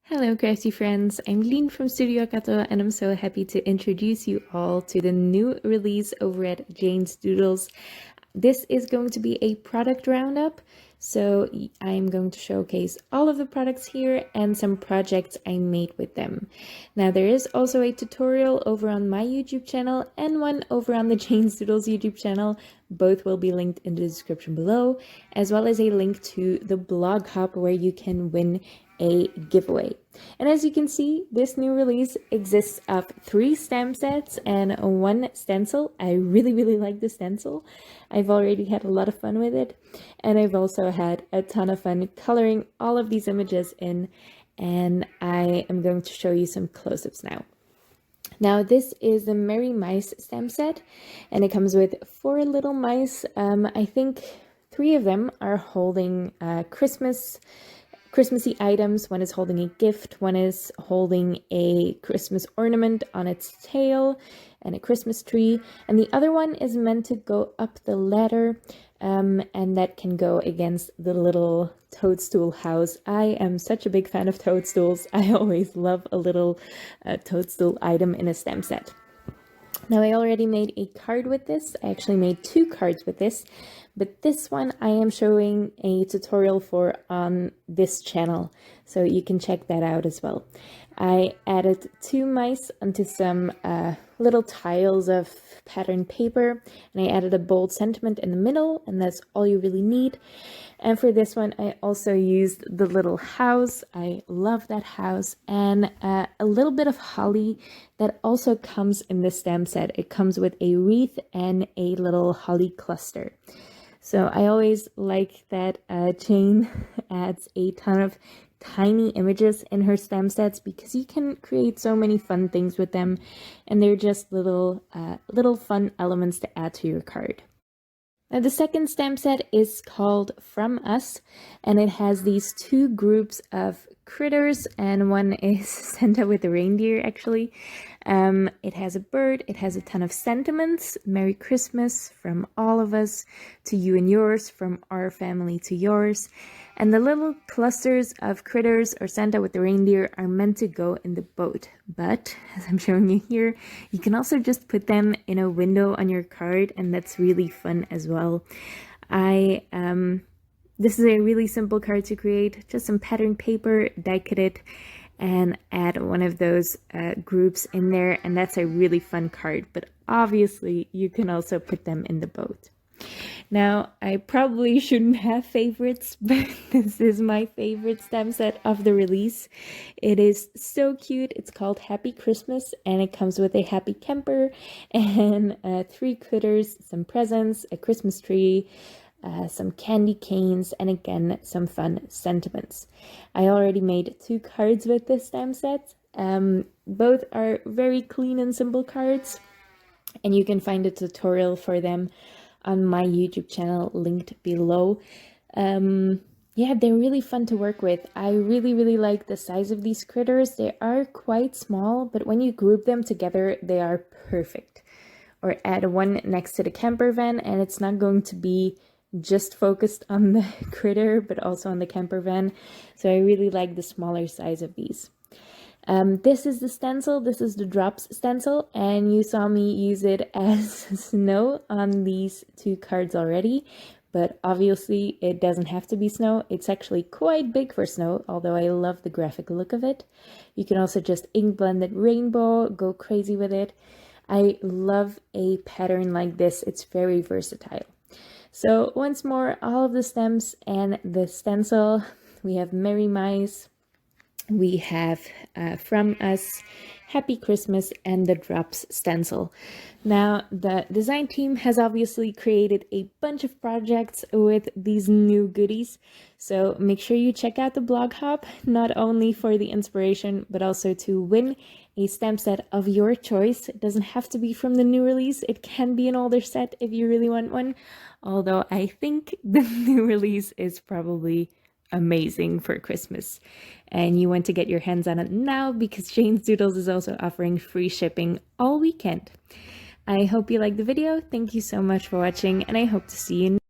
Hello crafty friends, I'm Lien from Studio Kato and I'm so happy to introduce you all to the new release over at Jane's Doodles. This is going to be a product roundup, so I'm going to showcase all of the products here and some projects I made with them. Now there is also a tutorial over on my YouTube channel and one over on the Jane's Doodles YouTube channel. Both will be linked in the description below, as well as a link to the blog hub where you can win a giveaway. And as you can see, this new release exists of 3 stamp sets and 1 stencil. I really like the stencil. I've already had a lot of fun with it, and I've also had a ton of fun coloring all of these images in, and I am going to show you some close-ups now. Now this is the Merry Mice stamp set, and it comes with 4 little mice. I think 3 of them are holding Christmassy items. One is holding a gift, one is holding a Christmas ornament on its tail and a Christmas tree, and the other one is meant to go up the ladder, and that can go against the little toadstool house. I am such a big fan of toadstools. I always love a little toadstool item in a stamp set. Now I already made a card with this. I actually made 2 cards with this, but this one I am showing a tutorial for on this channel, so you can check that out as well. I added 2 mice onto some little tiles of patterned paper, and I added a bold sentiment in the middle, and that's all you really need. And for this one, I also used the little house. I love that house, and a little bit of holly that also comes in this stamp set. It comes with a wreath and a little holly cluster. So I always like that Jane adds a ton of tiny images in her stamp sets because you can create so many fun things with them, and they're just little fun elements to add to your card. Now the second stamp set is called From Us, and it has these 2 groups of critters, and one is Santa with a reindeer actually. It has a bird, it has a ton of sentiments. Merry Christmas from all of us to you and yours, from our family to yours. And the little clusters of critters or Santa with the reindeer are meant to go in the boat. But as I'm showing you here, you can also just put them in a window on your card, and that's really fun as well. This is a really simple card to create. Just some patterned paper, die cut it, and add one of those groups in there, and that's a really fun card. But obviously you can also put them in the boat. Now I probably shouldn't have favorites, but this is my favorite stamp set of the release. It is so cute. It's called Happy Christmas, and it comes with a happy camper and 3 critters, some presents, a Christmas tree, some candy canes, and again some fun sentiments. I already made 2 cards with this stamp set. Both are very clean and simple cards, and you can find a tutorial for them on my YouTube channel linked below. Yeah, they're really fun to work with. I really like the size of these critters. They are quite small, but when you group them together, they are perfect. Or add one next to the camper van, and it's not going to be just focused on the critter, but also on the camper van. So I really like the smaller size of these. This is the stencil. This is the drops stencil, and you saw me use it as snow on these 2 cards already, but obviously it doesn't have to be snow. It's actually quite big for snow, although I love the graphic look of it. You can also just ink blend it rainbow, go crazy with it. I love a pattern like this. It's very versatile. So once more, all of the stems and the stencil. We have Merry Mice, we have From Us, Happy Christmas, and the Drops stencil. Now the design team has obviously created a bunch of projects with these new goodies, so make sure you check out the blog hub, not only for the inspiration but also to win a stamp set of your choice. It doesn't have to be from the new release. It can be an older set if you really want one, although I think the new release is probably amazing for Christmas, and you want to get your hands on it now because Jane's Doodles is also offering free shipping all weekend. I hope you liked the video. Thank you so much for watching, and I hope to see you